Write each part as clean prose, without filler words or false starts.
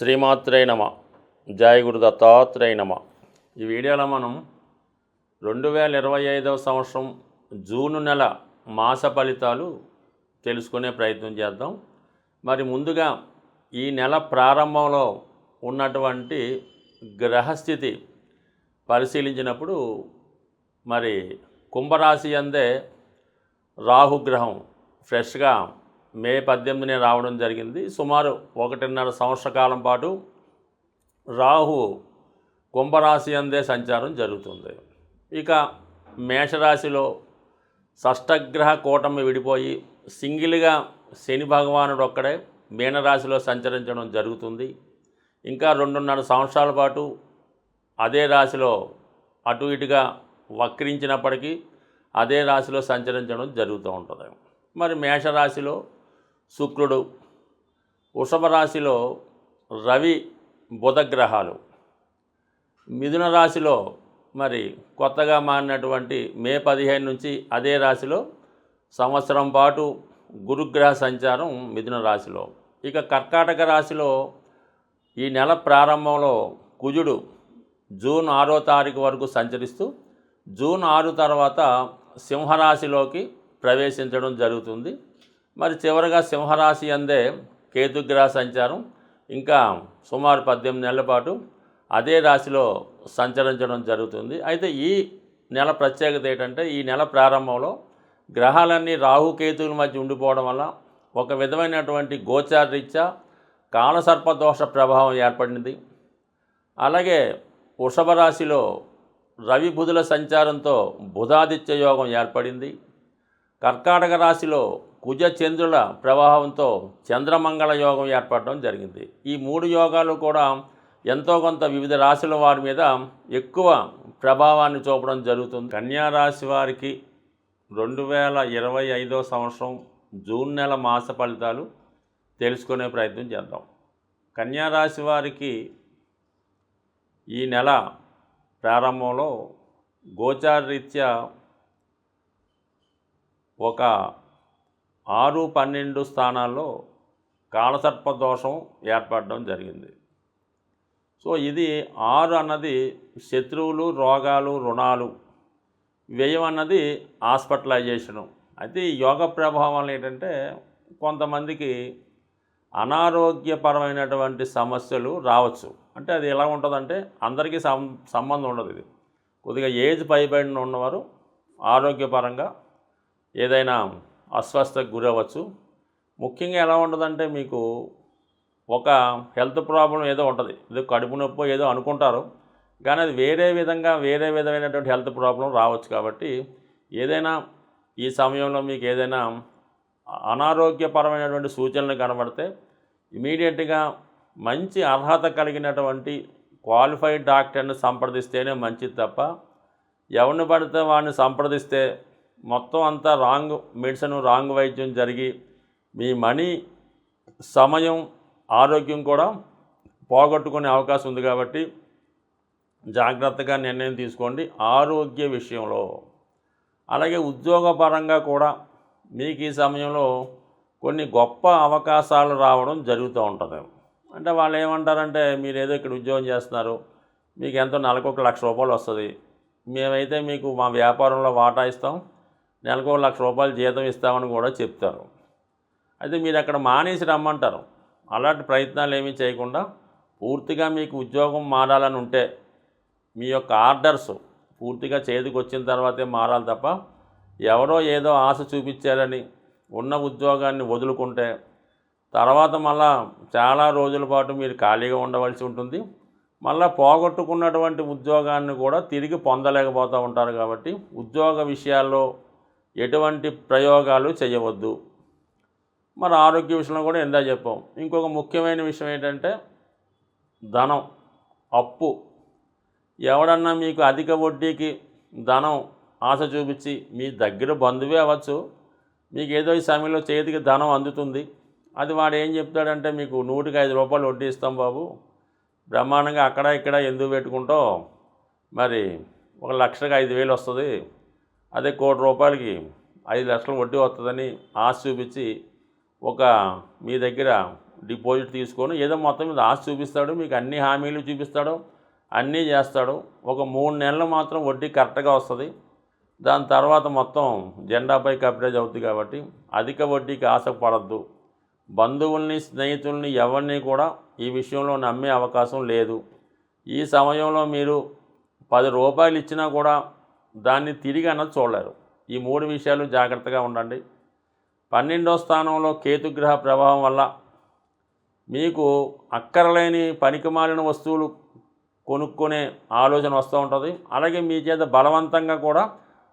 శ్రీమాత్రే నమ. జయ గురు దత్తాత్రేయ నమ. ఈ వీడియోలో మనం 2025వ సంవత్సరం జూన్ నెల మాస ఫలితాలు తెలుసుకునే ప్రయత్నం చేద్దాం. మరి ముందుగా ఈ నెల ప్రారంభంలో ఉన్నటువంటి గ్రహస్థితి పరిశీలించినప్పుడు మరి కుంభరాశి అందే రాహుగ్రహం ఫ్రెష్గా మే 18నే రావడం జరిగింది. సుమారు 1.5 సంవత్సర కాలం పాటు రాహు కుంభరాశి అందే సంచారం జరుగుతుంది. ఇక మేషరాశిలో షష్టగ్రహ కూటమి విడిపోయి సింగిల్గా శని భగవానుడు ఒక్కడే మీనరాశిలో సంచరించడం జరుగుతుంది. ఇంకా 2.5 సంవత్సరాల పాటు అదే రాశిలో అటు ఇటుగా వక్రించినప్పటికీ అదే రాశిలో సంచరించడం జరుగుతూ ఉంటుంది. మరి మేషరాశిలో శుక్రుడు, వృషభ రాశిలో రవి బుధ గ్రహాలు, మిథున రాశిలో మరి కొత్తగా మారినటువంటి మే 15 నుంచి అదే రాశిలో సంవత్సరం పాటు గురుగ్రహ సంచారం మిథున రాశిలో. ఇక కర్కాటక రాశిలో ఈ నెల ప్రారంభంలో కుజుడు జూన్ 6వ తారీఖు వరకు సంచరిస్తూ జూన్ 6 తర్వాత సింహరాశిలోకి ప్రవేశించడం జరుగుతుంది. మరి చివరగా సింహరాశి అందే కేతుగ్రహ సంచారం ఇంకా సుమారు 18 నెలల పాటు అదే రాశిలో సంచరించడం జరుగుతుంది. అయితే ఈ నెల ప్రత్యేకత ఏంటంటే ఈ నెల ప్రారంభంలో గ్రహాలన్నీ రాహుకేతువుల మధ్య ఉండిపోవడం వల్ల ఒక విధమైనటువంటి గోచారరీత్యా కాలసర్పదోష ప్రభావం ఏర్పడింది. అలాగే వృషభ రాశిలో రవి బుధుల సంచారంతో బుధాదిత్య యోగం ఏర్పడింది. కర్కాటక రాశిలో కుజ చంద్రుల ప్రభావంతో చంద్రమంగళ యోగం ఏర్పడడం జరిగింది. ఈ 3 యోగాలు కూడా ఎంతో కొంత వివిధ రాశుల వారి మీద ఎక్కువ ప్రభావాన్ని చూపడం జరుగుతుంది. కన్యా రాశి వారికి 2025వ సంవత్సరం జూన్ నెల మాస ఫలితాలు తెలుసుకునే ప్రయత్నం చేద్దాం. కన్యా రాశి వారికి ఈ నెల ప్రారంభంలో గోచారరీత్యా ఒక 6, 12 స్థానాల్లో కాలసర్పదోషం ఏర్పడడం జరిగింది. సో ఇది 6 అన్నది శత్రువులు, రోగాలు, రుణాలు, వ్యయం అన్నది హాస్పిటలైజేషను. అయితే ఈ యోగ ప్రభావం ఏంటంటే కొంతమందికి అనారోగ్యపరమైనటువంటి సమస్యలు రావచ్చు. అంటే అది ఎలా ఉంటుందంటే అందరికీ సంబంధం ఉండదు. ఇది కొద్దిగా ఏజ్ పైబడిన ఉన్నవారు ఆరోగ్యపరంగా ఏదైనా అస్వస్థతకు గురవచ్చు. ముఖ్యంగా ఎలా ఉంటుందంటే మీకు ఒక హెల్త్ ప్రాబ్లం ఏదో ఉంటుంది, ఏదో కడుపు నొప్పి ఏదో అనుకుంటారు, కానీ అది వేరే విధమైనటువంటి హెల్త్ ప్రాబ్లం రావచ్చు. కాబట్టి ఏదైనా ఈ సమయంలో మీకు ఏదైనా అనారోగ్యపరమైనటువంటి సూచనలు కనబడితే ఇమీడియట్గా మంచి అర్హత కలిగినటువంటి క్వాలిఫైడ్ డాక్టర్ని సంప్రదిస్తేనే మంచిది తప్ప ఎవరిని పడితే వాడిని సంప్రదిస్తే మొత్తం అంతా రాంగ్ మెడిసిన్, రాంగ్ వైద్యం జరిగి మీ మనీ, సమయం, ఆరోగ్యం కూడా పోగొట్టుకునే అవకాశం ఉంది. కాబట్టి జాగ్రత్తగా నిర్ణయం తీసుకోండి ఆరోగ్య విషయంలో. అలాగే ఉద్యోగపరంగా కూడా మీకు ఈ సమయంలో కొన్ని గొప్ప అవకాశాలు రావడం జరుగుతూ ఉంటుంది. అంటే వాళ్ళు ఏమంటారంటే మీరు ఏదో ఇక్కడ ఉద్యోగం చేస్తున్నారు, మీకు ఎంతో నెలకు 1 లక్ష రూపాయలు వస్తుంది, మేమైతే మీకు మా వ్యాపారంలో వాటా ఇస్తాం, నెలకు 1 లక్ష రూపాయలు జీతం ఇస్తామని కూడా చెప్తారు. అయితే మీరు అక్కడ మానేసి రమ్మంటారు. అలాంటి ప్రయత్నాలు ఏమీ చేయకుండా పూర్తిగా మీకు ఉద్యోగం మారాలని ఉంటే మీ యొక్క ఆర్డర్స్ పూర్తిగా చేతికి వచ్చిన తర్వాతే మారాలి తప్ప ఎవరో ఏదో ఆశ చూపించారని ఉన్న ఉద్యోగాన్ని వదులుకుంటే తర్వాత మళ్ళా చాలా రోజుల పాటు మీరు ఖాళీగా ఉండవలసి ఉంటుంది. మళ్ళీ పోగొట్టుకున్నటువంటి ఉద్యోగాన్ని కూడా తిరిగి పొందలేకపోతూ ఉంటారు. కాబట్టి ఉద్యోగ విషయాల్లో ఎటువంటి ప్రయోగాలు చేయవద్దు. మరి ఆరోగ్య విషయంలో కూడా ఎందా చెప్పాం. ఇంకొక ముఖ్యమైన విషయం ఏంటంటే ధనం, అప్పు. ఎవడన్నా మీకు అధిక వడ్డీకి ధనం ఆశ చూపించి మీ దగ్గర బంధువే అవ్వచ్చు, మీకు ఏదో ఈ సమయంలో చేతికి ధనం అందుతుంది, అది వాడు ఏం చెప్తాడంటే మీకు 100కి 5 రూపాయలు వడ్డీ ఇస్తాం బాబు, బ్రహ్మాండంగా అక్కడ ఇక్కడ ఎందుకు పెట్టుకుంటావు, మరి 1 లక్షకి 5,000 వస్తుంది, అదే 1 కోటి రూపాయలకి 5 లక్షలు వడ్డీ వస్తుందని ఆశ చూపించి ఒక మీ దగ్గర డిపాజిట్ తీసుకొని ఏదో మొత్తం మీద ఆశ చూపిస్తాడు, మీకు అన్ని హామీలు చూపిస్తాడు, అన్నీ చేస్తాడు. ఒక 3 నెలలు మాత్రం వడ్డీ కరెక్ట్గా వస్తుంది. దాని తర్వాత మొత్తం జెండాపై కవరేజ్ అవుతుంది. కాబట్టి అధిక వడ్డీకి ఆశపడద్దు. బంధువుల్ని, స్నేహితుల్ని ఎవరిని కూడా ఈ విషయంలో నమ్మే అవకాశం లేదు. ఈ సమయంలో మీరు 10 రూపాయలు ఇచ్చినా కూడా దాన్ని తిరిగి అన్నది చూడలేరు. ఈ 3 విషయాలు జాగ్రత్తగా ఉండండి. 12వ స్థానంలో కేతుగ్రహ ప్రభావం వల్ల మీకు అక్కరలేని పనికిమాలిన వస్తువులు కొనుక్కునే ఆలోచన వస్తూ ఉంటుంది. అలాగే మీ చేత బలవంతంగా కూడా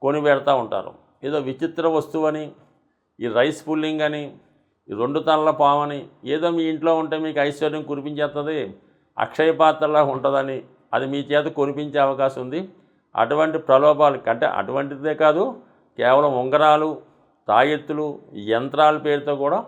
కొని పెడతా ఉంటారు. ఏదో విచిత్ర వస్తువు అని, ఈ రైస్ పుల్లింగ్ అని, ఈ 2 తలల పామని, ఏదో మీ ఇంట్లో ఉంటే మీకు ఐశ్వర్యం కురిపించేస్తుంది, అక్షయ పాత్రలా ఉంటుందని అది మీ చేత కొనిపించే అవకాశం ఉంది. అటువంటి ప్రలోభాలు అంటే అటువంటిదే కాదు, కేవలం ఉంగరాలు, తాయెత్తులు, యంత్రాల పేరుతో కూడా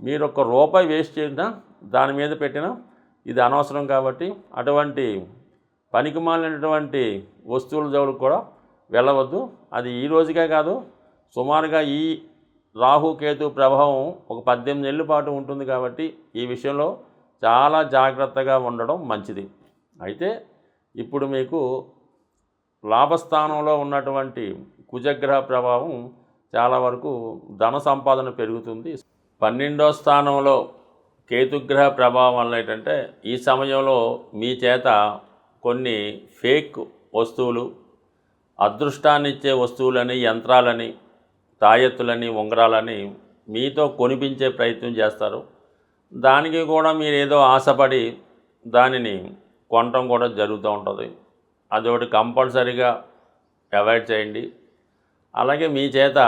మీరు ₹1 వేస్ట్ చేసినా దాని మీద పెట్టినా ఇది అనవసరం. కాబట్టి అటువంటి పనికిమాలినటువంటి వస్తువుల జోలికి కూడా వెళ్ళవద్దు. అది ఈ రోజుకే కాదు, సుమారుగా ఈ రాహుకేతు ప్రభావం ఒక 18 ఏళ్ళ పాటు ఉంటుంది. కాబట్టి ఈ విషయంలో చాలా జాగ్రత్తగా ఉండడం మంచిది. అయితే ఇప్పుడు మీకు లాభస్థానంలో ఉన్నటువంటి కుజగ్రహ ప్రభావం చాలా వరకు ధన సంపాదన పెరుగుతుంది. 12వ స్థానంలో కేతుగ్రహ ప్రభావం వల్ల ఏంటంటే ఈ సమయంలో మీ చేత కొన్ని ఫేక్ వస్తువులు, అదృష్టాన్ని ఇచ్చే వస్తువులని, యంత్రాలని, తాయెత్తులని, ఉంగరాలని మీతో కొనిపించే ప్రయత్నం చేస్తారు. దానికి కూడా మీరు ఏదో ఆశపడి దానిని కొనటం కూడా జరుగుతూ ఉంటుంది. అదొకటి కంపల్సరీగా అవాయిడ్ చేయండి. అలాగే మీ చేత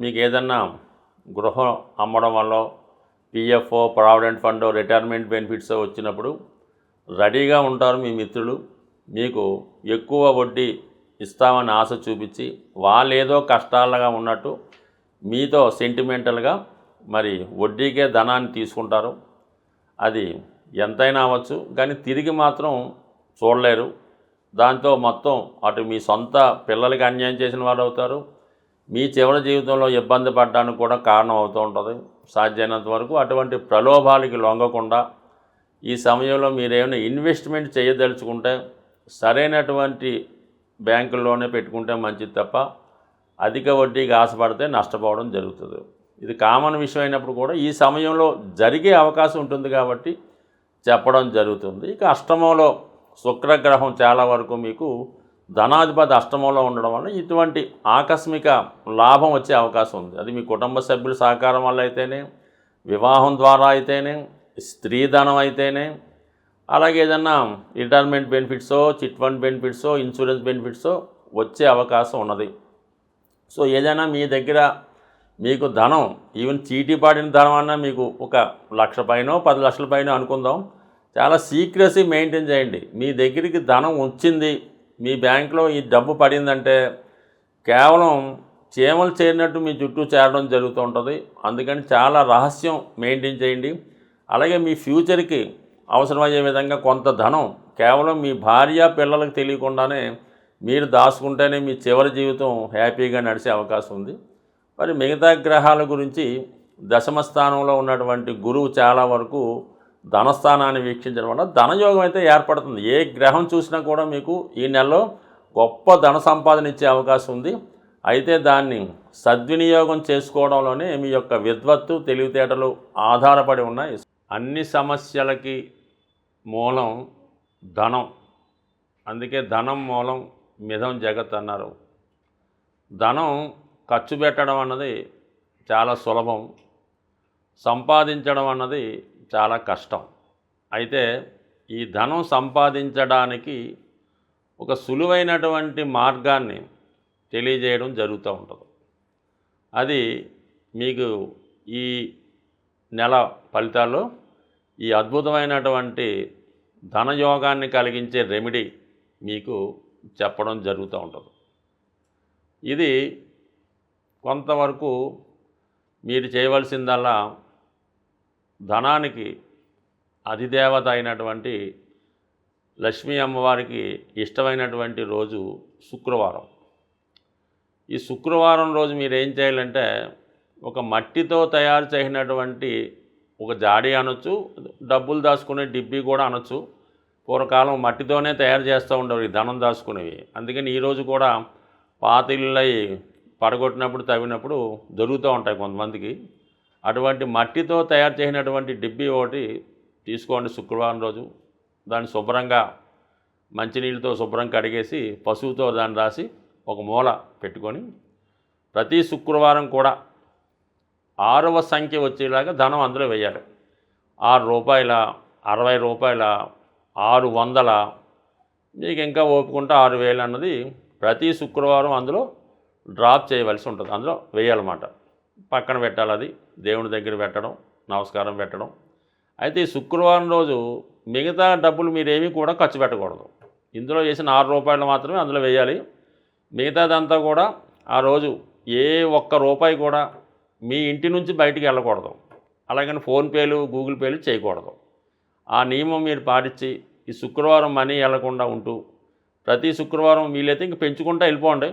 మీకు ఏదన్నా గృహం అమ్మడం వల్ల పిఎఫ్ఓ, ప్రావిడెంట్ ఫండో, రిటైర్మెంట్ బెనిఫిట్స్ వచ్చినప్పుడు రెడీగా ఉంటారు మీ మిత్రులు. మీకు ఎక్కువ వడ్డీ ఇస్తామని ఆశ చూపించి వాళ్ళు ఏదో కష్టాలుగా ఉన్నట్టు మీతో సెంటిమెంటల్గా మరి వడ్డీకే ధనాన్ని తీసుకుంటారు. అది ఎంతైనా అవ్వచ్చు, కానీ తిరిగి మాత్రం చూడలేరు. దాంతో మొత్తం అటు మీ సొంత పిల్లలకి అన్యాయం చేసిన వారు అవుతారు, మీ చివరి జీవితంలో ఇబ్బంది పడడానికి కూడా కారణం అవుతూ ఉంటుంది. సాధ్యమైనంత వరకు అటువంటి ప్రలోభాలకి లొంగకుండా ఈ సమయంలో మీరేమైనా ఇన్వెస్ట్మెంట్ చేయదలుచుకుంటే సరైనటువంటి బ్యాంకుల్లోనే పెట్టుకుంటే మంచిది తప్ప అధిక వడ్డీకి ఆశపడితే నష్టపోవడం జరుగుతుంది. ఇది కామన్ విషయం అయినప్పుడు కూడా ఈ సమయంలో జరిగే అవకాశం ఉంటుంది కాబట్టి చెప్పడం జరుగుతుంది. ఇక అష్టమంలో శుక్రగ్రహం చాలా వరకు మీకు ధనాధిపతి అష్టమంలో ఉండడం వల్ల ఇటువంటి ఆకస్మిక లాభం వచ్చే అవకాశం ఉంది. అది మీ కుటుంబ సభ్యుల సహకారం వల్ల అయితేనే, వివాహం ద్వారా అయితేనే, స్త్రీధనం అయితేనే, అలాగే ఏదన్నా రిటైర్మెంట్ బెనిఫిట్సో, చిట్ ఫండ్ బెనిఫిట్సో, ఇన్సూరెన్స్ బెనిఫిట్సో వచ్చే అవకాశం ఉన్నది. సో ఏదైనా మీ దగ్గర మీకు ధనం, ఈవెన్ చీటీ పాడిన ధనం అన్నా మీకు ఒక 1,00,000 పైనో 10 లక్షల పైన అనుకుందాం, చాలా సీక్రెసీ మెయింటైన్ చేయండి. మీ దగ్గరికి ధనం వచ్చింది, మీ బ్యాంకులో ఈ డబ్బు పడిందంటే కేవలం చీమలు చేరినట్టు మీ చుట్టూ చేరడం జరుగుతూ ఉంటుంది. అందుకని చాలా రహస్యం మెయింటైన్ చేయండి. అలాగే మీ ఫ్యూచర్కి అవసరమయ్యే విధంగా కొంత ధనం కేవలం మీ భార్య పిల్లలకు తెలియకుండానే మీరు దాచుకుంటేనే మీ చివరి జీవితం హ్యాపీగా నడిచే అవకాశం ఉంది. మరి మిగతా గ్రహాల గురించి దశమ స్థానంలో ఉన్నటువంటి గురువు చాలా వరకు ధనస్థానాన్ని వీక్షించడం వల్ల ధనయోగం అయితే ఏర్పడుతుంది. ఏ గ్రహం చూసినా కూడా మీకు ఈ నెలలో గొప్ప ధన సంపాదన ఇచ్చే అవకాశం ఉంది. అయితే దాన్ని సద్వినియోగం చేసుకోవడంలోనే మీ యొక్క విద్వత్తు, తెలివితేటలు ఆధారపడి ఉన్నాయి. అన్ని సమస్యలకి మూలం ధనం. అందుకే ధనం మూలం మిథం జగత్ అన్నారు. ధనం ఖర్చు పెట్టడం అన్నది చాలా సులభం, సంపాదించడం అన్నది చాలా కష్టం. అయితే ఈ ధనం సంపాదించడానికి ఒక సులువైనటువంటి మార్గాన్ని తెలియజేయడం జరుగుతూ ఉంటుంది. అది మీకు ఈ నెల ఫలితాల్లో ఈ అద్భుతమైనటువంటి ధనయోగాన్ని కలిగించే రెమెడీ మీకు చెప్పడం జరుగుతూ ఉంటుంది. ఇది కొంతవరకు మీరు చేయవలసిందల్లా ధనానికి అధిదేవత అయినటువంటి లక్ష్మీ అమ్మవారికి ఇష్టమైనటువంటి రోజు శుక్రవారం. ఈ శుక్రవారం రోజు మీరు ఏం చేయాలంటే ఒక మట్టితో తయారు చేసినటువంటి ఒక జాడీ అనొచ్చు, డబ్బులు దాచుకునే డిబ్బీ కూడా అనొచ్చు. పూర్వకాలం మట్టితోనే తయారు చేస్తూ ఉండేవి ధనం దాచుకునేవి. అందుకని ఈరోజు కూడా పాత ఇళ్ళై పడగొట్టినప్పుడు తవ్వినప్పుడు దొరుకుతూ ఉంటాయి కొంతమందికి. అటువంటి మట్టితో తయారు చేసినటువంటి డిబ్బీ ఒకటి తీసుకోండి శుక్రవారం రోజు. దాన్ని శుభ్రంగా మంచినీళ్ళతో శుభ్రం కడిగేసి పసుపుతో దాన్ని రాసి ఒక మూల పెట్టుకొని ప్రతి శుక్రవారం కూడా 6వ సంఖ్య వచ్చేలాగా ధనం అందులో వేయాలి. రూ. 6, రూ. 60, 600, మీకు ఇంకా ఓపుకుంటే 6000 అన్నది ప్రతి శుక్రవారం అందులో డ్రాప్ చేయవలసి ఉంటుంది. అందులో వేయాలన్నమాట. పక్కన పెట్టాలి. అది దేవుని దగ్గర పెట్టడం, నమస్కారం పెట్టడం. అయితే ఈ శుక్రవారం రోజు మిగతా డబ్బులు మీరేమీ కూడా ఖర్చు పెట్టకూడదు. ఇందులో చేసిన రూ. 6 మాత్రమే అందులో వేయాలి. మిగతాదంతా కూడా ఆ రోజు ఏ ఒక్క రూపాయి కూడా మీ ఇంటి నుంచి బయటికి వెళ్ళకూడదు. అలాగని ఫోన్పేలు, గూగుల్ పేలు చేయకూడదు. ఆ నియమం మీరు పాటించి ఈ శుక్రవారం మనీ వెళ్లకుండా ఉంటూ ప్రతి శుక్రవారం వీలైతే ఇంక పెంచుకుంటూ వెళ్ళిపోండి.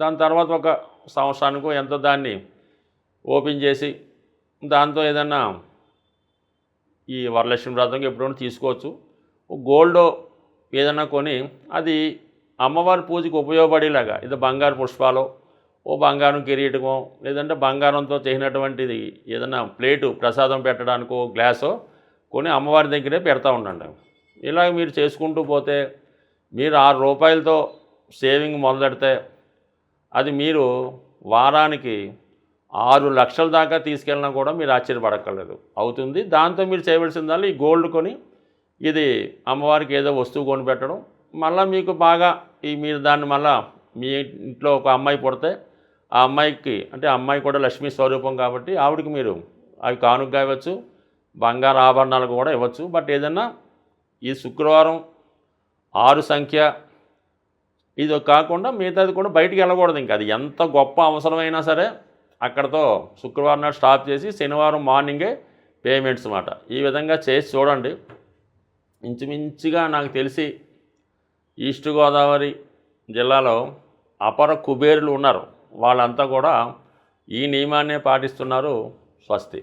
దాని తర్వాత ఒక సంవత్సరానికో ఎంతో దాన్ని ఓపెన్ చేసి దాంతో ఏదన్నా ఈ వరలక్ష్మి వ్రతంకి ఎప్పుడైనా తీసుకోవచ్చు. గోల్డ్ ఏదైనా కొని అది అమ్మవారి పూజకి ఉపయోగపడేలాగా, ఇది బంగారు పుష్పాలు, బంగారం కిరీటమో, లేదంటే బంగారంతో చేసినటువంటిది ఏదైనా ప్లేటు ప్రసాదం పెట్టడానికో గ్లాసో కొని అమ్మవారి దగ్గరే పెడతా ఉండండి. ఇలాగ మీరు చేసుకుంటూ పోతే మీరు రూ. 6తో సేవింగ్ మొదలెడితే అది మీరు వారానికి 6 లక్షల దాకా తీసుకెళ్ళినా కూడా మీరు ఆశ్చర్యపడక్కర్లేదు, అవుతుంది. దాంతో మీరు చేయవలసిందల్లా ఈ గోల్డ్ కొని ఇది అమ్మవారికి ఏదో వస్తువు కొని పెట్టడం. మళ్ళీ మీకు బాగా మీరు దాన్ని మళ్ళీ మీ ఇంట్లో ఒక అమ్మాయి పుడితే ఆ అమ్మాయికి, అంటే అమ్మాయి కూడా లక్ష్మీ స్వరూపం కాబట్టి ఆవిడకి మీరు అవి కానుకగా ఇవ్వచ్చు, బంగారు ఆభరణాలు కూడా ఇవ్వచ్చు. బట్ ఏదన్నా ఈ శుక్రవారం 6 సంఖ్య ఇది కాకుండా మిగతాది కూడా బయటికి వెళ్ళకూడదు. ఇంకా అది ఎంత గొప్ప అవసరమైనా సరే అక్కడతో శుక్రవారం నాడు స్టాప్ చేసి శనివారం మార్నింగే పేమెంట్స్ అన్నమాట. ఈ విధంగా చేసి చూడండి. ఇంచుమించుగా నాకు తెలిసి ఈస్ట్ గోదావరి జిల్లాలో అపర కుబేరులు ఉన్నారు. వాళ్ళంతా కూడా ఈ నియమాన్నే పాటిస్తున్నారు. స్వస్తి.